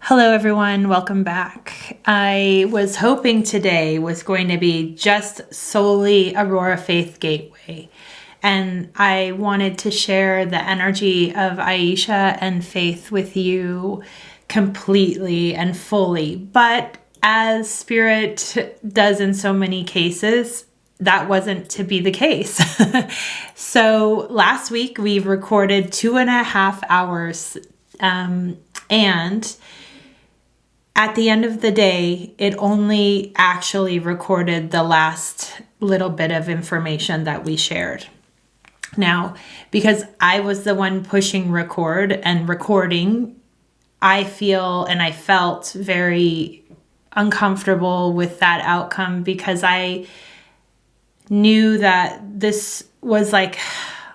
Hello, everyone. Welcome back. I was hoping today was going to be just solely Aurora Faith Gateway. And I wanted to share the energy of Aisha and Faith with you completely and fully. But as Spirit does in so many cases, that wasn't to be the case. So last week we recorded 2.5 hours and at the end of the day, it only actually recorded the last little bit of information that we shared. Now, because I was the one pushing record and recording, I feel and I felt very uncomfortable with that outcome because I knew that this was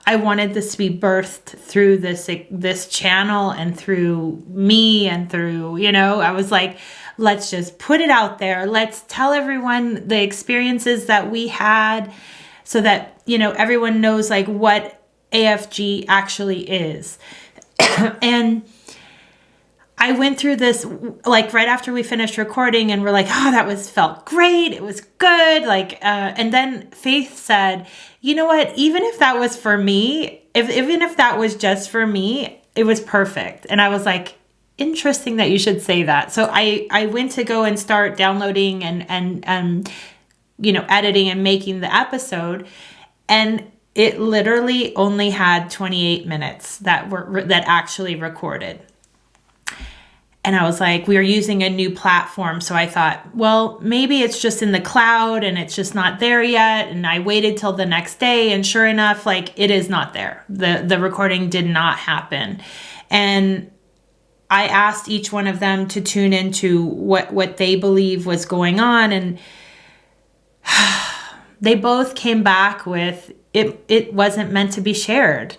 I wanted this to be birthed through this channel and through me and through, I was like, let's just put it out there. Let's tell everyone the experiences that we had so that, everyone knows what AFG actually is. And I went through this right after we finished recording and we're like, oh, felt great. It was good. And then Faith said, you know what, even if that was for me, even if that was just for me, it was perfect. And I was like, interesting that you should say that. So I went to go and start downloading and editing and making the episode. And it literally only had 28 minutes that actually recorded. And I was like, we are using a new platform. So I thought, well, maybe it's just in the cloud and it's just not there yet. And I waited till the next day. And sure enough, it is not there. The recording did not happen. And I asked each one of them to tune into what they believe was going on. And they both came back with, it wasn't meant to be shared.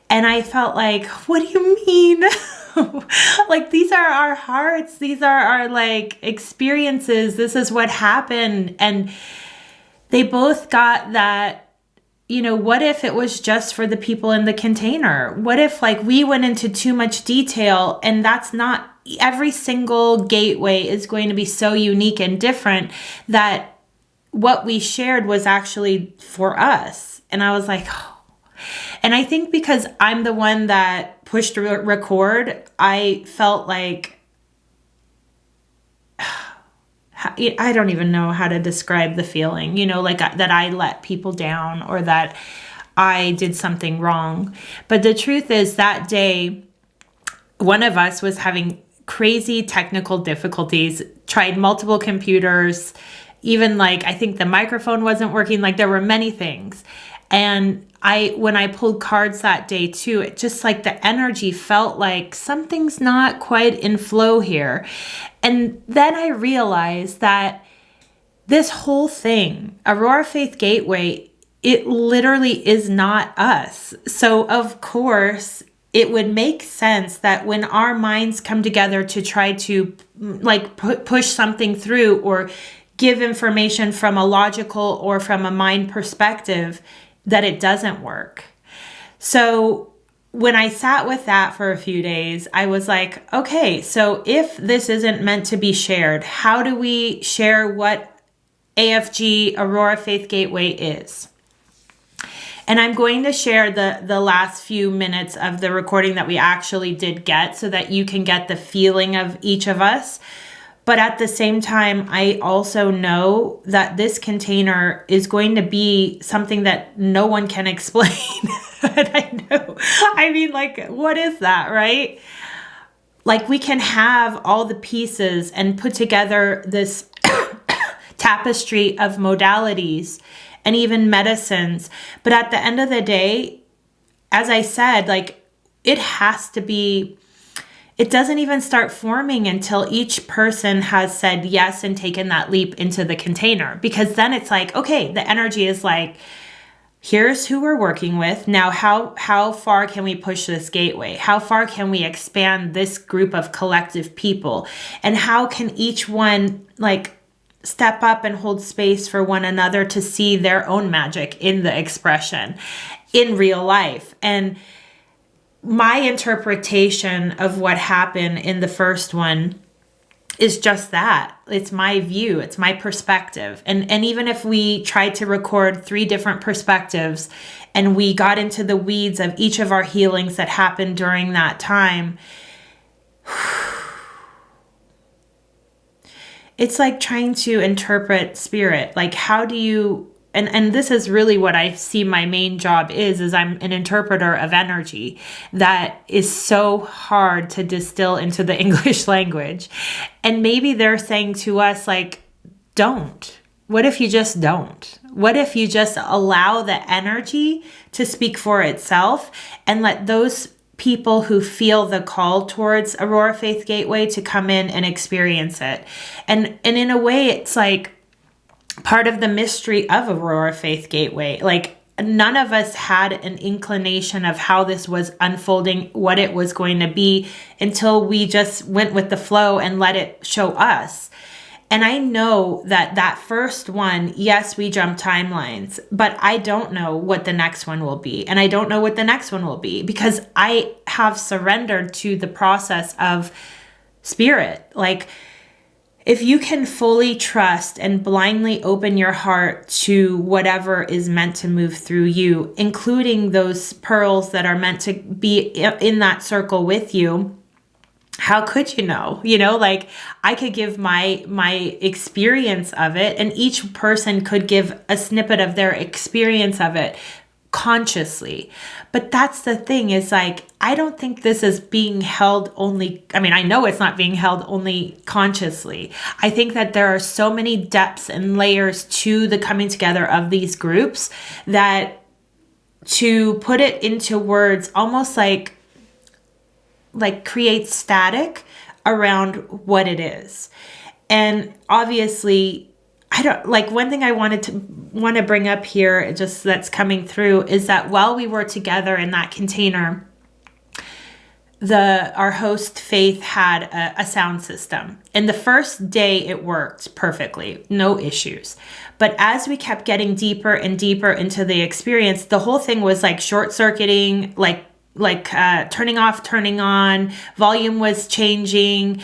And I felt like, what do you mean? These are our hearts. These are our experiences. This is what happened. And they both got that, what if it was just for the people in the container? What if we went into too much detail and that's not, every single gateway is going to be so unique and different that what we shared was actually for us. And I was like, oh. And I think because I'm the one that pushed record, I felt like, I don't even know how to describe the feeling, that I let people down or that I did something wrong. But the truth is that day, one of us was having crazy technical difficulties, tried multiple computers, even I think the microphone wasn't working. There were many things. And when I pulled cards that day too, it just the energy felt like something's not quite in flow here. And then I realized that this whole thing, Aurora Faith Gateway, it literally is not us. So of course, it would make sense that when our minds come together to try to push something through or give information from a logical or from a mind perspective, that it doesn't work. So when I sat with that for a few days, I was like, okay, so if this isn't meant to be shared, how do we share what AFG, Aurora Faith Gateway, is? And I'm going to share the last few minutes of the recording that we actually did get so that you can get the feeling of each of us. But at the same time, I also know that this container is going to be something that no one can explain. And I know, what is that, right? We can have all the pieces and put together this tapestry of modalities and even medicines. But at the end of the day, as I said, it has to be, it doesn't even start forming until each person has said yes and taken that leap into the container. Because then it's okay, the energy is here's who we're working with. Now, how far can we push this gateway? How far can we expand this group of collective people? And how can each one step up and hold space for one another to see their own magic in the expression in real life? And my interpretation of what happened in the first one is just that. It's my view. It's my perspective. And even if we tried to record 3 different perspectives and we got into the weeds of each of our healings that happened during that time, it's like trying to interpret spirit. Like, how do you, and this is really what I see my main job is I'm an interpreter of energy that is so hard to distill into the English language. And maybe they're saying to us, like, don't. What if you just don't? What if you just allow the energy to speak for itself and let those people who feel the call towards Aurora Faith Gateway to come in and experience it? And in a way, it's like part of the mystery of Aurora Faith Gateway. Like, none of us had an inclination of how this was unfolding, what it was going to be, until we just went with the flow and let it show us. And I know that first one, yes, we jumped timelines, but I don't know what the next one will be. And I don't know what the next one will be because I have surrendered to the process of spirit. Like, if you can fully trust and blindly open your heart to whatever is meant to move through you, including those pearls that are meant to be in that circle with you, how could you know? You know, like, I could give my experience of it, and each person could give a snippet of their experience of it consciously. But that's the thing, is like, I don't think this is being held only, I mean, I know it's not being held only consciously. I think that there are so many depths and layers to the coming together of these groups that to put it into words almost like create static around what it is. And obviously, I don't, like, one thing I want to bring up here, just that's coming through, is that while we were together in that container, our host Faith had a sound system. And the first day it worked perfectly, no issues. But as we kept getting deeper and deeper into the experience, the whole thing was like short-circuiting, like turning off, turning on, volume was changing,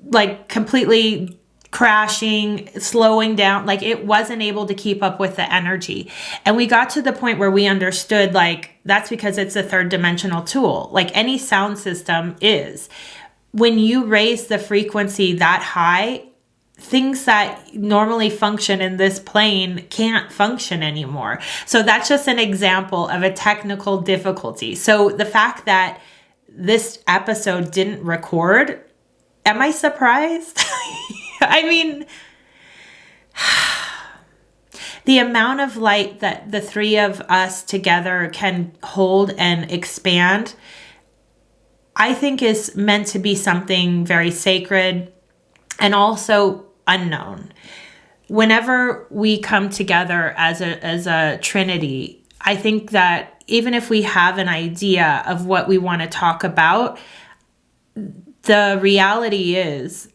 like completely crashing, slowing down. Like, it wasn't able to keep up with the energy. And we got to the point where we understood, like, that's because it's a 3rd dimensional tool. Like any sound system is. When you raise the frequency that high, things that normally function in this plane can't function anymore. So that's just an example of a technical difficulty. So the fact that this episode didn't record, am I surprised? I mean, the amount of light that the 3 of us together can hold and expand, I think is meant to be something very sacred and also unknown. Whenever we come together as a trinity, I think that even if we have an idea of what we want to talk about, the reality is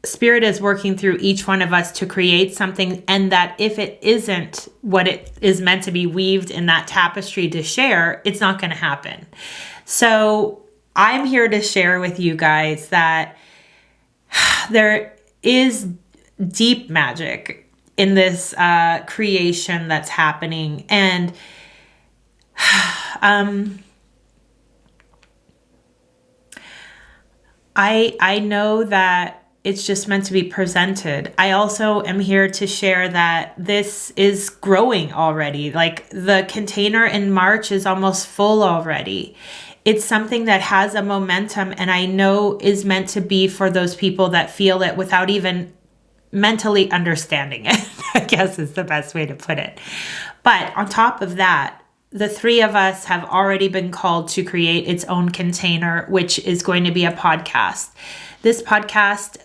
Spirit is working through each one of us to create something, and that if it isn't what it is meant to be weaved in that tapestry to share, it's not going to happen. So I'm here to share with you guys that there is deep magic in this creation that's happening. And I know that it's just meant to be presented. I also am here to share that this is growing already. Like, the container in March is almost full already. It's something that has a momentum, and I know is meant to be for those people that feel it without even mentally understanding it, I guess is the best way to put it. But on top of that, the 3 of us have already been called to create its own container, which is going to be a podcast. This podcast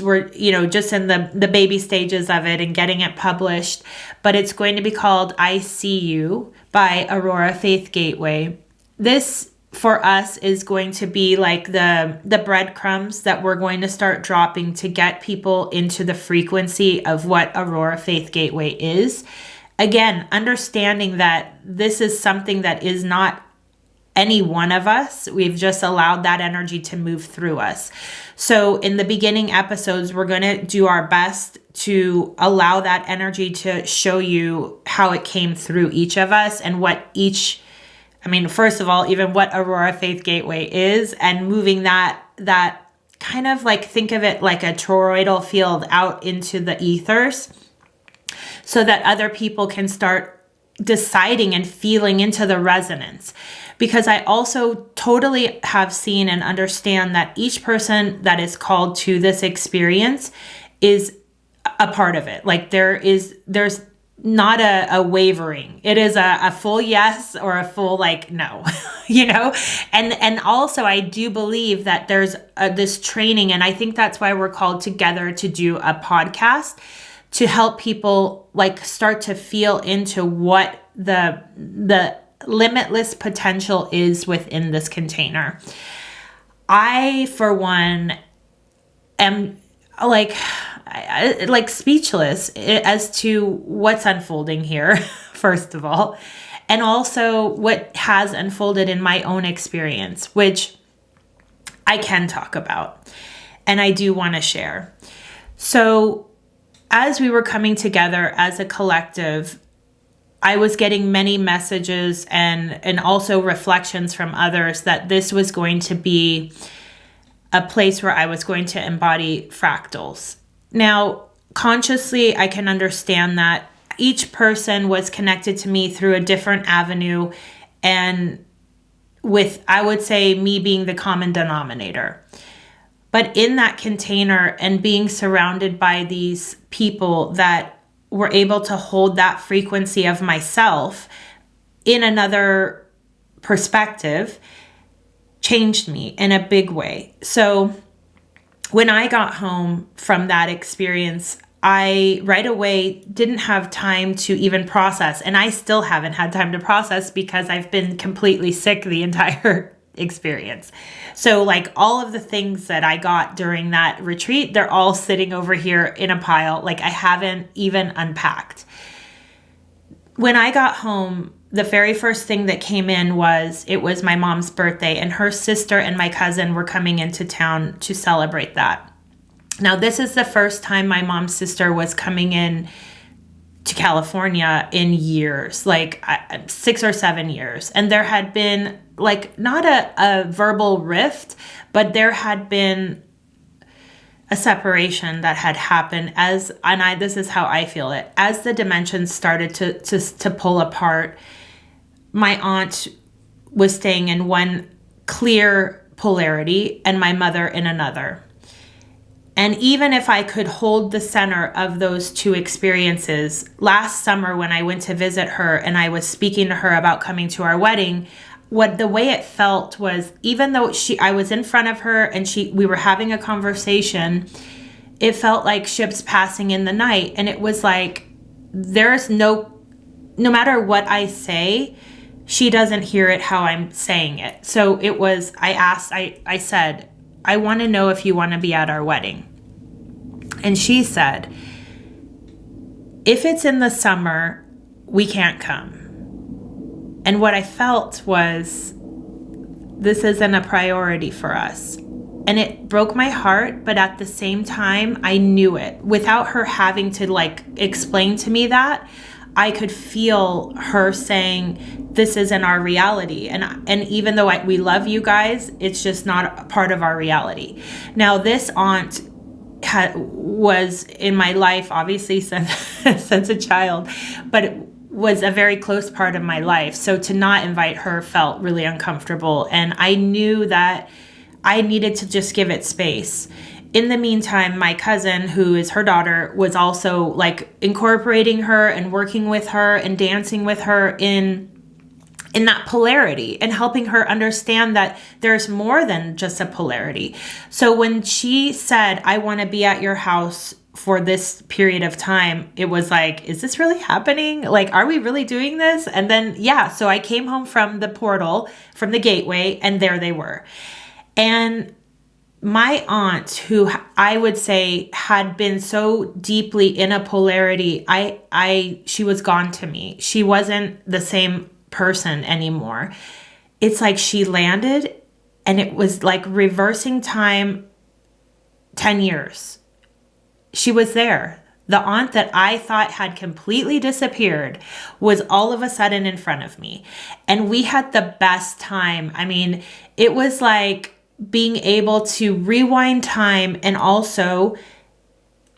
we're just in the baby stages of it and getting it published, but it's going to be called I See You by Aurora Faith Gateway. This, for us, is going to be like the breadcrumbs that we're going to start dropping to get people into the frequency of what Aurora Faith Gateway is. Again, understanding that this is something that is not any one of us. We've just allowed that energy to move through us. So in the beginning episodes, we're going to do our best to allow that energy to show you how it came through each of us and first of all, even what Aurora Faith Gateway is, and moving that kind of like, think of it like a toroidal field out into the ethers so that other people can start deciding and feeling into the resonance. Because I also totally have seen and understand that each person that is called to this experience is a part of it. Like there's not a wavering. It is a full yes or a full like no, and also I do believe that there's this training, and I think that's why we're called together to do a podcast to help people like start to feel into what the limitless potential is within this container. I, for one, am like speechless as to what's unfolding here, first of all, and also what has unfolded in my own experience, which I can talk about and I do want to share. So as we were coming together as a collective, I was getting many messages and also reflections from others that this was going to be a place where I was going to embody fractals. Now, consciously, I can understand that each person was connected to me through a different avenue, and with, I would say, me being the common denominator. But in that container and being surrounded by these people that were able to hold that frequency of myself in another perspective changed me in a big way. So when I got home from that experience, I right away didn't have time to even process. And I still haven't had time to process because I've been completely sick the entire experience. So like all of the things that I got during that retreat, they're all sitting over here in a pile. Like I haven't even unpacked. When I got home, the very first thing that came in was my mom's birthday, and her sister and my cousin were coming into town to celebrate that. Now, this is the first time my mom's sister was coming in to California in years, like 6 or 7 years. And there had been like not a verbal rift, but there had been a separation that had happened this is how I feel it. As the dimensions started to pull apart, my aunt was staying in one clear polarity and my mother in another. And even if I could hold the center of those two experiences, last summer when I went to visit her and I was speaking to her about coming to our wedding, the way it felt was, even though I was in front of her and we were having a conversation, it felt like ships passing in the night. And it was like, there's no matter what I say, she doesn't hear it how I'm saying it. So it was, I said, I want to know if you want to be at our wedding. And she said, if it's in the summer, we can't come. And what I felt was, this isn't a priority for us. And it broke my heart, but at the same time, I knew it. Without her having to like explain to me that, I could feel her saying, this isn't our reality. And even though we love you guys, it's just not a part of our reality. Now, this aunt was in my life, obviously, since a child, but it was a very close part of my life. So to not invite her felt really uncomfortable. And I knew that I needed to just give it space. In the meantime, my cousin, who is her daughter, was also like incorporating her and working with her and dancing with her in that polarity and helping her understand that there's more than just a polarity. So when she said, I want to be at your house for this period of time, it was like, is this really happening? Like, are we really doing this? And then, yeah, so I came home from the portal, from the gateway, and there they were. And my aunt, who I would say had been so deeply in a polarity, she was gone to me. She wasn't the same person anymore. it's like she landed and it was like reversing time 10 years. She was there. The aunt that I thought had completely disappeared was all of a sudden in front of me. And we had the best time. I mean, it was like being able to rewind time and also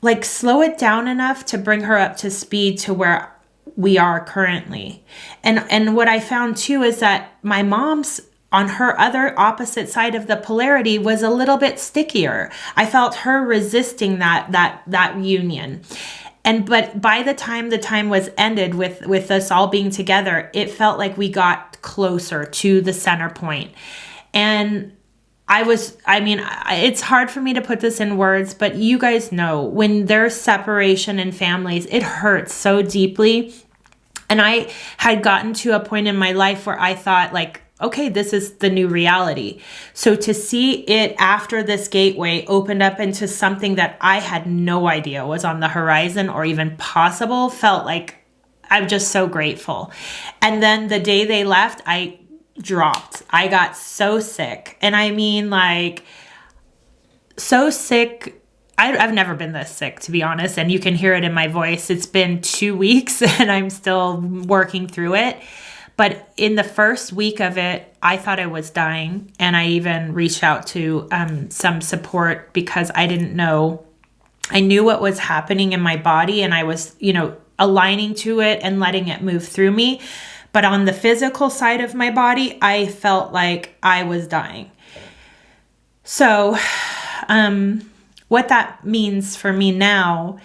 like slow it down enough to bring her up to speed to where we are currently. And what I found too is that my mom's on her other opposite side of the polarity was a little bit stickier. I felt her resisting that union. But by the time was ended with us all being together, it felt like we got closer to the center point. And it's hard for me to put this in words, but you guys know when there's separation in families, it hurts so deeply. And I had gotten to a point in my life where I thought like, okay, this is the new reality. So to see it after this gateway opened up into something that I had no idea was on the horizon or even possible felt like I'm just so grateful. And then the day they left, I dropped. I got so sick. And I mean like so sick. I've never been this sick, to be honest. And you can hear it in my voice. It's been 2 weeks and I'm still working through it. But in the first week of it, I thought I was dying. And I even reached out to some support because I didn't know. I knew what was happening in my body and I was, aligning to it and letting it move through me. But on the physical side of my body, I felt like I was dying. So what that means for me now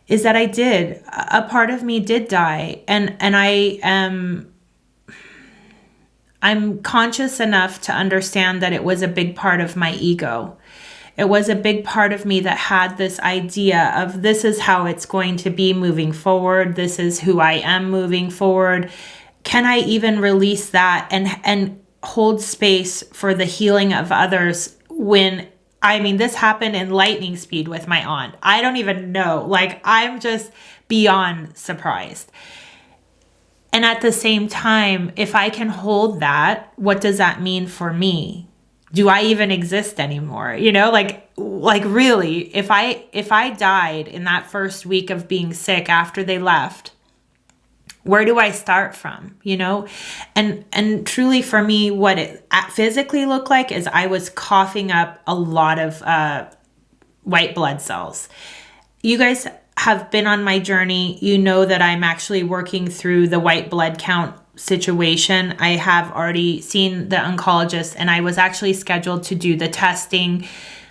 is that a part of me did die. And I'm conscious enough to understand that it was a big part of my ego. It was a big part of me that had this idea of this is how it's going to be moving forward. This is who I am moving forward. Can I even release that and hold space for the healing of others when, this happened in lightning speed with my aunt. I don't even know. Like, I'm just beyond surprised. And at the same time, if I can hold that, what does that mean for me? Do I even exist anymore? Like really, if I died in that first week of being sick after they left, where do I start from? And truly for me, what it physically looked like is I was coughing up a lot of white blood cells. You guys have been on my journey. You know that I'm actually working through the white blood count situation. I have already seen the oncologist and I was actually scheduled to do the testing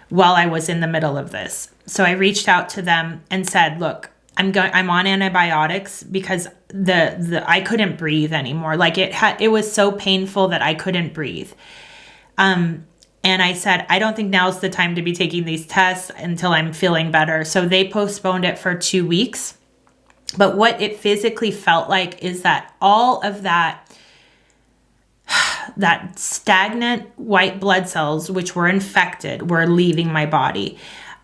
while I was in the middle of this. So I reached out to them and said, look, I'm on antibiotics because I couldn't breathe anymore. Like it was so painful that I couldn't breathe. And I said, I don't think now's the time to be taking these tests until I'm feeling better. So they postponed it for 2 weeks. But what it physically felt like is that all of that stagnant white blood cells, which were infected, were leaving my body.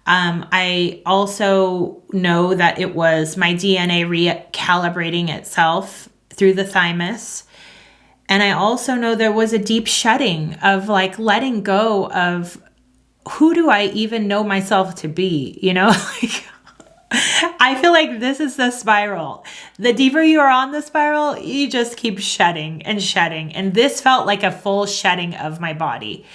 I also know that it was my DNA recalibrating itself through the thymus. And I also know there was a deep shedding of like letting go of who do I even know myself to be, I feel like this is the spiral. The deeper you are on the spiral, you just keep shedding and shedding. And this felt like a full shedding of my body.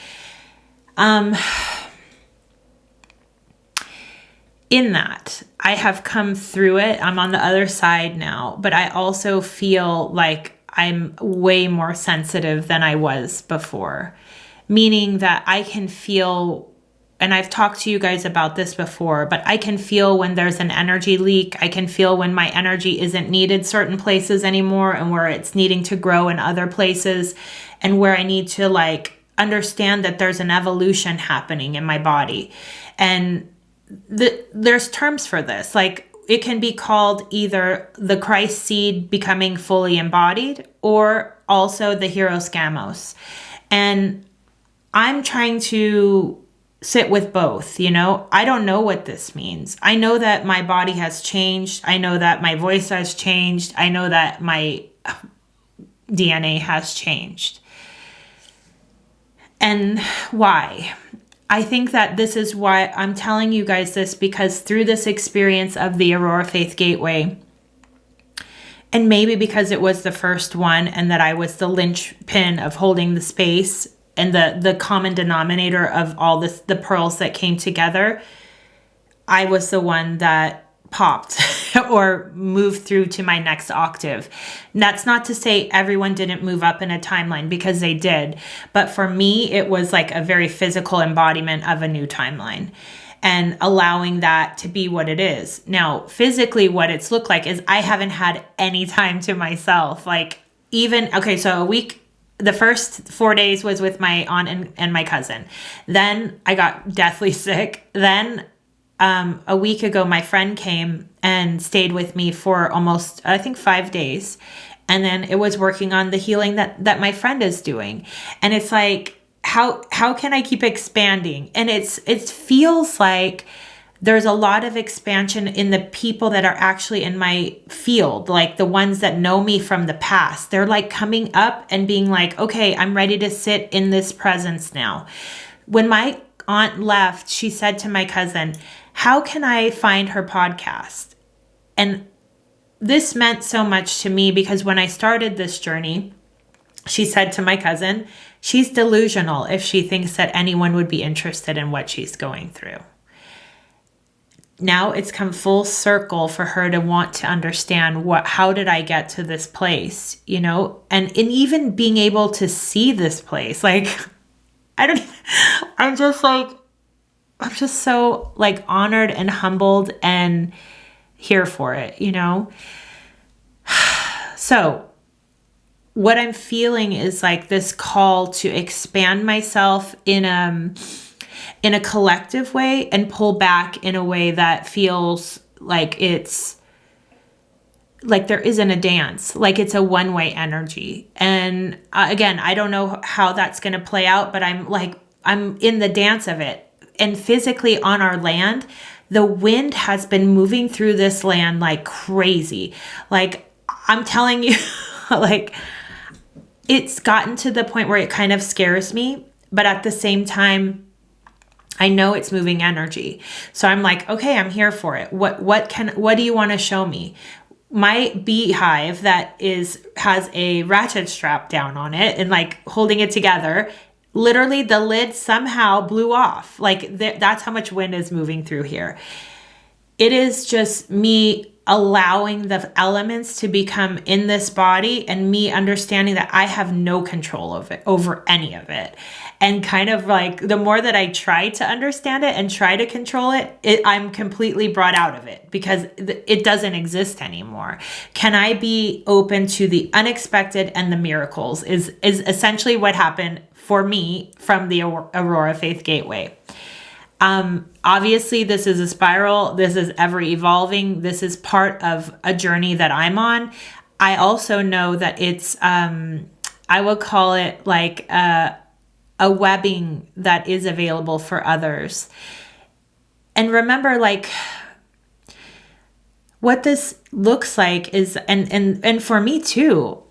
In that, I have come through it. I'm on the other side now, but I also feel like I'm way more sensitive than I was before, meaning that I can feel, and I've talked to you guys about this before, but I can feel when there's an energy leak. I can feel when my energy isn't needed certain places anymore and where it's needing to grow in other places and where I need to like understand that there's an evolution happening in my body. And there's terms for this. Like it can be called either the Christ seed becoming fully embodied or also the Hieros Gamos. And I'm trying to sit with both, I don't know what this means. I know that my body has changed. I know that my voice has changed. I know that my DNA has changed. And why? I think that this is why I'm telling you guys this, because through this experience of the Aurora Faith Gateway, and maybe because it was the first one and that I was the linchpin of holding the space and the common denominator of all this, the pearls that came together, I was the one that popped or moved through to my next octave. And that's not to say everyone didn't move up in a timeline, because they did. But for me, it was like a very physical embodiment of a new timeline, and allowing that to be what it is. Now, physically, what it's looked like is I haven't had any time to myself. Like so a week, the first 4 days was with my aunt and my cousin. Then I got deathly sick. Then a week ago, my friend came and stayed with me for almost, I think, 5 days. And then it was working on the healing that my friend is doing. And it's like, how can I keep expanding? And it feels like there's a lot of expansion in the people that are actually in my field, like the ones that know me from the past. They're like coming up and being like, okay, I'm ready to sit in this presence now. When my aunt left, she said to my cousin, how can I find her podcast? And this meant so much to me, because when I started this journey, she said to my cousin, she's delusional if she thinks that anyone would be interested in what she's going through. Now it's come full circle for her to want to understand how did I get to this place, and even being able to see this place. Like, I'm just so like honored and humbled and here for it, So what I'm feeling is like this call to expand myself in a collective way and pull back in a way that feels like it's like there isn't a dance, like it's a one-way energy. And again, I don't know how that's going to play out, but I'm in the dance of it. And physically on our land, the wind has been moving through this land like crazy. Like, I'm telling you, like, it's gotten to the point where it kind of scares me, but at the same time, I know it's moving energy. So I'm like, okay, I'm here for it. What do you want to show me? My beehive that has a ratchet strap down on it and like holding it together, literally the lid somehow blew off. Like that's how much wind is moving through here. It is just me allowing the elements to become in this body and me understanding that I have no control over any of it. And kind of like the more that I try to understand it and try to control it, I'm completely brought out of it because it doesn't exist anymore. Can I be open to the unexpected and the miracles is essentially what happened for me from the Aurora Faith Gateway. Obviously, this is a spiral. This is ever evolving. This is part of a journey that I'm on. I also know that it's, I would call it like a webbing that is available for others. And remember, like, what this looks like is, and for me too,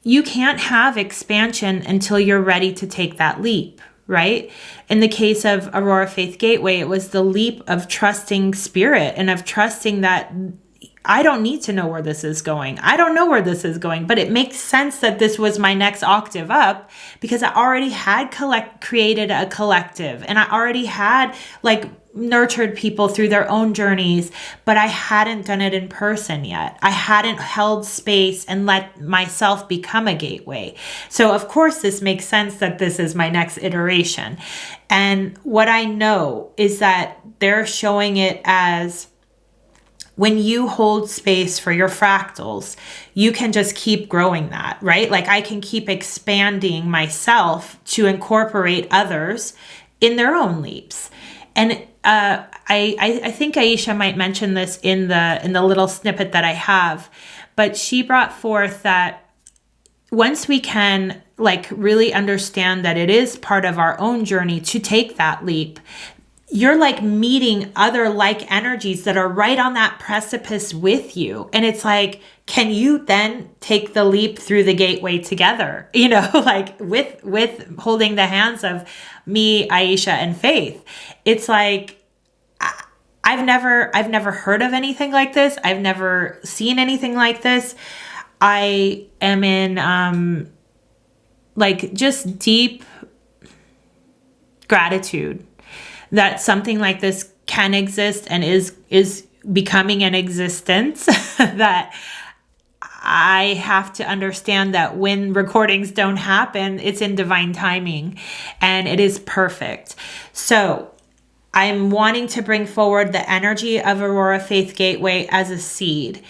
you can't have expansion until you're ready to take that leap. Right? In the case of Aurora Faith Gateway, it was the leap of trusting spirit and of trusting that I don't need to know where this is going. I don't know where this is going, but it makes sense that this was my next octave up because I already had created a collective and I already had like nurtured people through their own journeys, but I hadn't done it in person yet. I hadn't held space and let myself become a gateway. So of course this makes sense that this is my next iteration. And what I know is that they're showing it as when you hold space for your fractals, you can just keep growing that, right? Like I can keep expanding myself to incorporate others in their own leaps. And I think Aisha might mention this in the little snippet that I have, but she brought forth that once we can like really understand that it is part of our own journey to take that leap, you're like meeting other like energies that are right on that precipice with you. And it's like, can you then take the leap through the gateway together? Like with holding the hands of me, Aisha, and Faith. It's like I've never heard of anything like this. I've never seen anything like this. I am in like just deep gratitude that something like this can exist and is becoming an existence. That I have to understand that when recordings don't happen, it's in divine timing and it is perfect. So I'm wanting to bring forward the energy of Aurora Faith Gateway as a seed.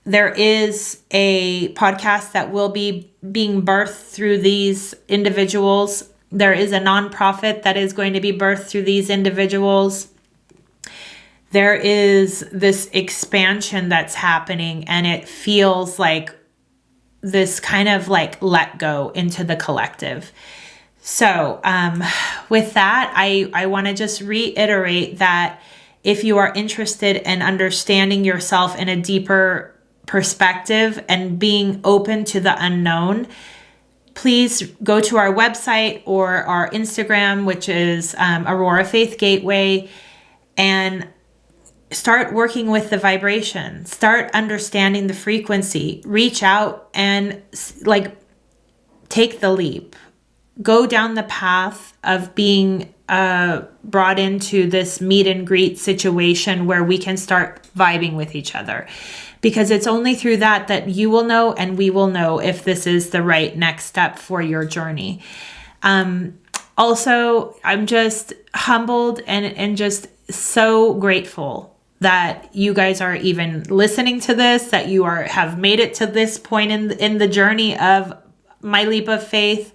There is a podcast that will be being birthed through these individuals. There is a nonprofit that is going to be birthed through these individuals. There is this expansion that's happening, and it feels like this kind of like let go into the collective. So with that, I want to just reiterate that if you are interested in understanding yourself in a deeper perspective and being open to the unknown, please go to our website or our Instagram, which is Aurora Faith Gateway, and start working with the vibration. Start understanding the frequency. Reach out and like take the leap. Go down the path of being brought into this meet and greet situation where we can start vibing with each other. Because it's only through that you will know and we will know if this is the right next step for your journey. Also, I'm just humbled and just so grateful that you guys are even listening to this, that you have made it to this point in the journey of my leap of faith.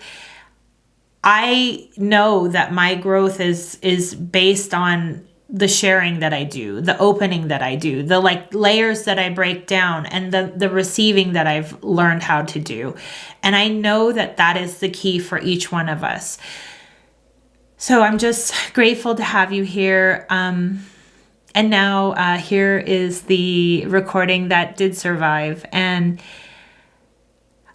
I know that my growth is based on the sharing that I do, the opening that I do, the like layers that I break down, and the receiving that I've learned how to do. And I know that is the key for each one of us. So I'm just grateful to have you here. And now here is the recording that did survive. And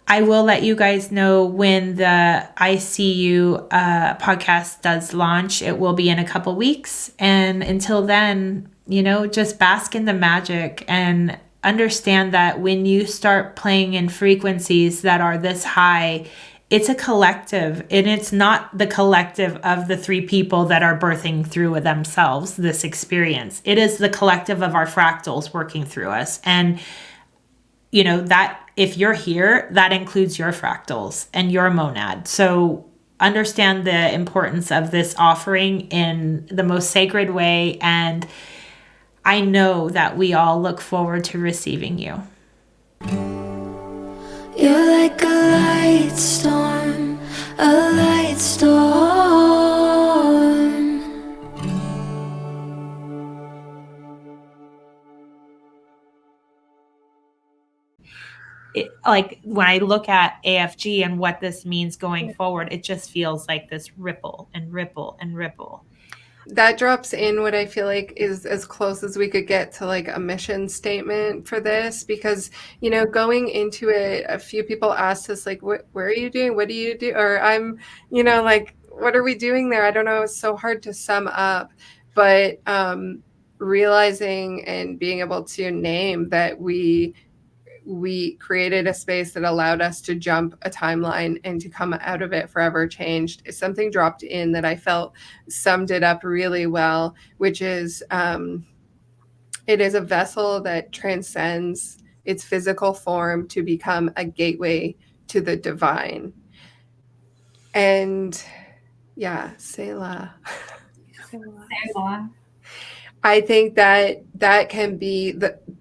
I will let you guys know when the I See You podcast does launch. It will be in a couple weeks. And until then, just bask in the magic and understand that when you start playing in frequencies that are this high, it's a collective, and it's not the collective of the three people that are birthing through themselves this experience. It is the collective of our fractals working through us. And that if you're here, that includes your fractals and your monad. So understand the importance of this offering in the most sacred way. And I know that we all look forward to receiving you. You're like a light storm, a light storm. Like when I look at AFG and what this means going forward, it just feels like this ripple and ripple and ripple. That drops in what I feel like is as close as we could get to like a mission statement for this, because, going into it, a few people asked us like, where are you doing? What do you do? Or I'm, like, what are we doing there? I don't know. It's so hard to sum up, but realizing and being able to name that we created a space that allowed us to jump a timeline and to come out of it forever changed. Something dropped in that I felt summed it up really well, which is it is a vessel that transcends its physical form to become a gateway to the divine. And yeah, Selah. Selah. I think that can be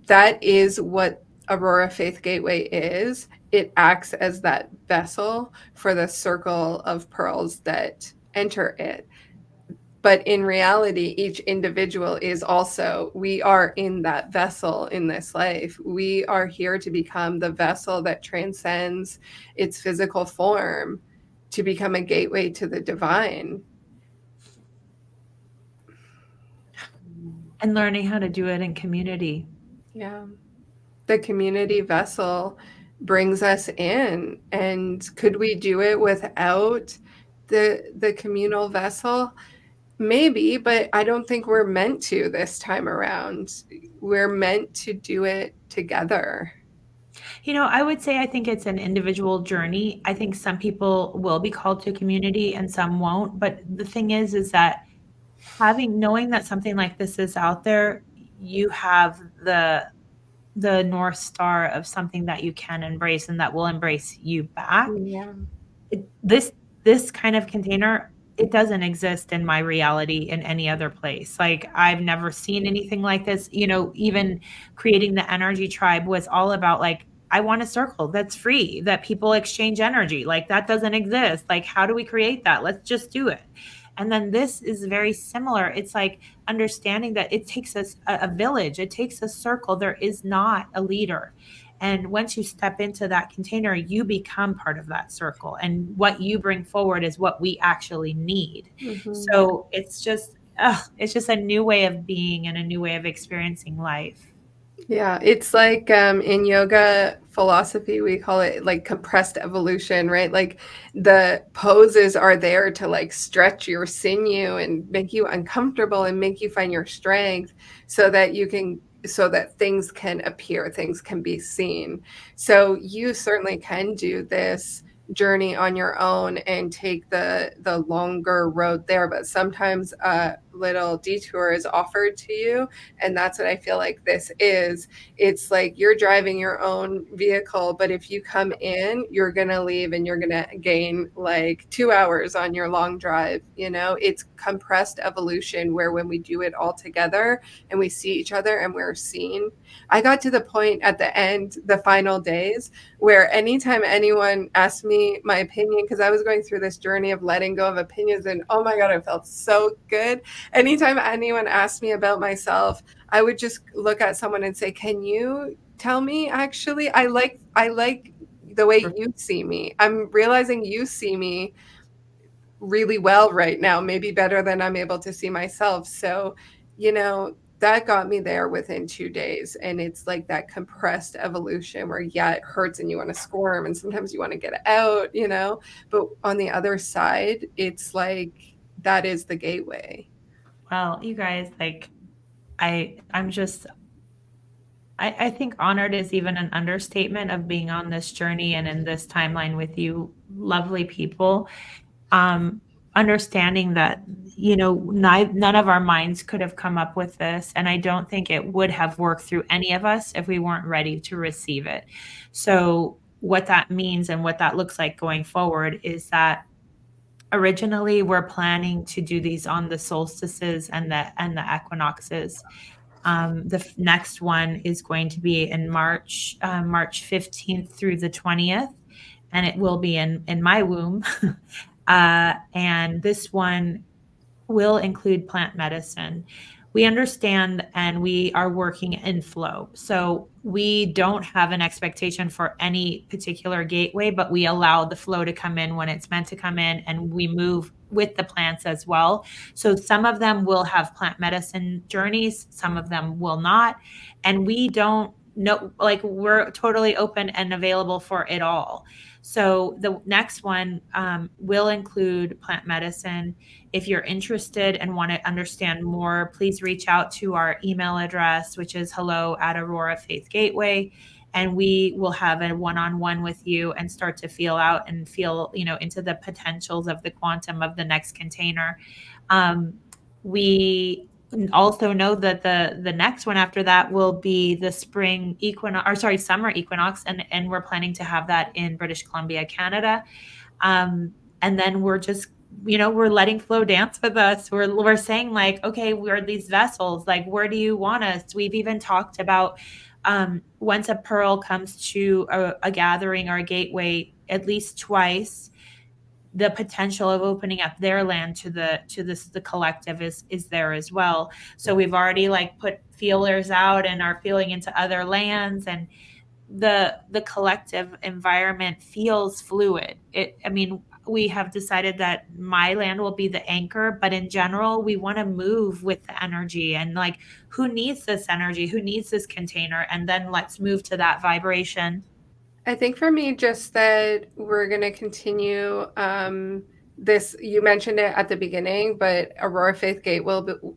that is what Aurora Faith Gateway is. It acts as that vessel for the circle of pearls that enter it. But in reality, each individual is also, we are in that vessel in this life. We are here to become the vessel that transcends its physical form to become a gateway to the divine. And learning how to do it in community. Yeah. The community vessel brings us in. And could we do it without the communal vessel? Maybe, but I don't think we're meant to this time around. We're meant to do it together. I would say I think it's an individual journey. I think some people will be called to community and some won't. But the thing is that knowing that something like this is out there, you have the North Star of something that you can embrace and that will embrace you back. Yeah. This kind of container, it doesn't exist in my reality in any other place. Like, I've never seen anything like this. Even creating the energy tribe was all about, like, I want a circle that's free, that people exchange energy. Like, that doesn't exist. Like, how do we create that? Let's just do it. And then this is very similar. It's like understanding that it takes us a village, it takes a circle. There is not a leader. And once you step into that container, you become part of that circle. And what you bring forward is what we actually need. Mm-hmm. So it's just a new way of being and a new way of experiencing life. Yeah, it's like in yoga philosophy, we call it like compressed evolution, right? Like the poses are there to like stretch your sinew and make you uncomfortable and make you find your strength so that things can appear, things can be seen. So you certainly can do this journey on your own and take the longer road there, but sometimes a little detour is offered to you, and that's what I feel like this is. It's like you're driving your own vehicle, but if you come in, you're going to leave and you're going to gain like 2 hours on your long drive. It's compressed evolution where when we do it all together and we see each other and we're seen. I got to the point at the end, the final days, where anytime anyone asked me my opinion, because I was going through this journey of letting go of opinions, and oh my God, I felt so good. Anytime anyone asked me about myself, I would just look at someone and say, "Can you tell me actually? I like the way you see me. I'm realizing you see me really well right now, maybe better than I'm able to see myself." So, that got me there within 2 days. And it's like that compressed evolution where, yeah, it hurts and you want to squirm and sometimes you want to get out. But on the other side, it's like that is the gateway. Well, you guys, like, I'm just I think honored is even an understatement of being on this journey and in this timeline with you lovely people. um, Understanding that, none of our minds could have come up with this. And I don't think it would have worked through any of us if we weren't ready to receive it. So, what that means and what that looks like going forward is that originally we're planning to do these on the solstices and the equinoxes. The next one is going to be in March, March 15th through the 20th, and it will be in my womb. And this one will include plant medicine. We understand and we are working in flow. So we don't have an expectation for any particular gateway, but we allow the flow to come in when it's meant to come in, and we move with the plants as well. So some of them will have plant medicine journeys, some of them will not. And we don't know, like, we're totally open and available for it all. So the next one will include plant medicine. If you're interested and want to understand more, please reach out to our email address, which is hello@Aurora Faith Gateway. And we will have a one-on-one with you and start to feel out and feel, into the potentials of the quantum of the next container. We also know that the next one after that will be the spring equinox, or sorry, summer equinox, and we're planning to have that in British Columbia, Canada. And then we're just, we're letting flow dance with us. We're saying, like, okay, we're these vessels. Like, where do you want us? We've even talked about once a pearl comes to a gathering or a gateway at least twice, the potential of opening up their land to the collective is there as well. So we've already, like, put feelers out and are feeling into other lands, and the collective environment feels fluid. I mean, we have decided that my land will be the anchor, but in general, we want to move with the energy and like, who needs this energy? Who needs this container? And then let's move to that vibration. I think for me, just that we're going to continue this. You mentioned it at the beginning, but Aurora Faith Gate will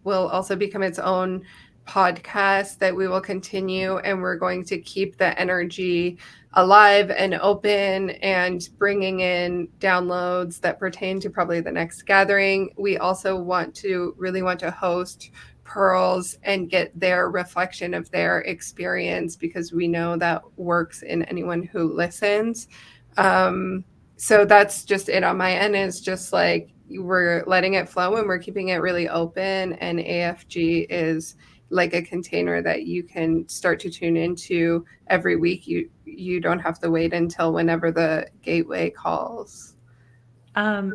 also become its own podcast that we will continue, and we're going to keep the energy alive and open and bringing in downloads that pertain to probably the next gathering. We also really want to host pearls and get their reflection of their experience, because we know that works in anyone who listens. So that's just it on my end, is just like we're letting it flow and we're keeping it really open, and AFG is like a container that you can start to tune into every week. You don't have to wait until whenever the gateway calls.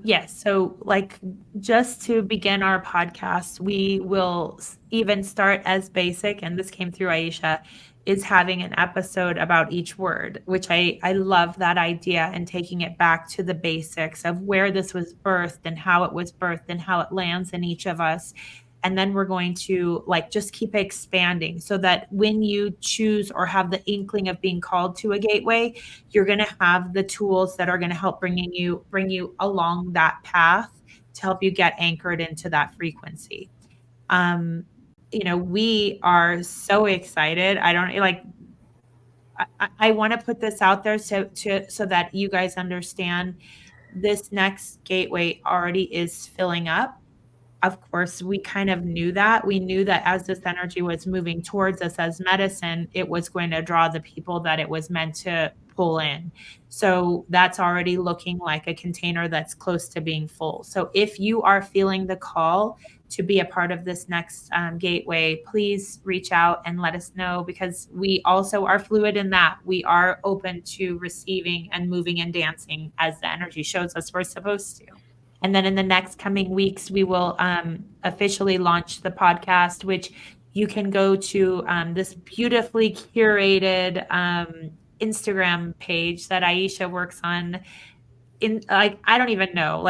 Yes. So, like, just to begin our podcast, we will even start as basic, and this came through Aisha, is having an episode about each word, which I love that idea, and taking it back to the basics of where this was birthed and how it was birthed and how it lands in each of us. And then we're going to like just keep expanding so that when you choose or have the inkling of being called to a gateway, you're going to have the tools that are going to help bring you along that path to help you get anchored into that frequency. We are so excited. I want to put this out there so that you guys understand this next gateway already is filling up. Of course, we kind of knew that. We knew that as this energy was moving towards us as medicine, it was going to draw the people that it was meant to pull in. So that's already looking like a container that's close to being full. So if you are feeling the call to be a part of this next gateway, please reach out and let us know, because we also are fluid in that. We are open to receiving and moving and dancing as the energy shows us we're supposed to. And then in the next coming weeks, we will officially launch the podcast, which you can go to this beautifully curated Instagram page that Aisha works on. I don't even know,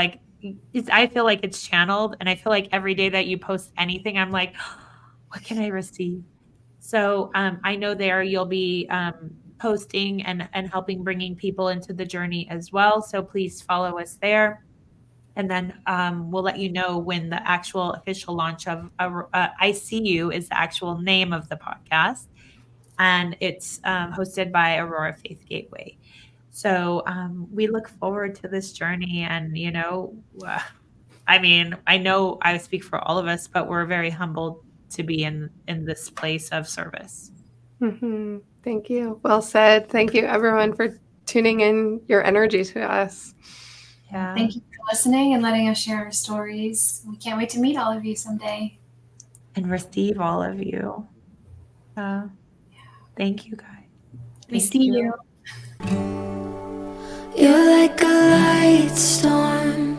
I feel like it's channeled, and I feel like every day that you post anything, I'm like, what can I receive? So I know there you'll be posting and helping bringing people into the journey as well. So please follow us there. And then we'll let you know when the actual official launch of I See You is the actual name of the podcast. And it's hosted by Aurora Faith Gateway. So we look forward to this journey. And, I know I speak for all of us, but we're very humbled to be in this place of service. Mm-hmm. Thank you. Well said. Thank you, everyone, for tuning in your energy to us. Yeah. Thank you for listening and letting us share our stories. We can't wait to meet all of you someday. And receive all of you. Thank you, guys. We see you. You're like a light storm,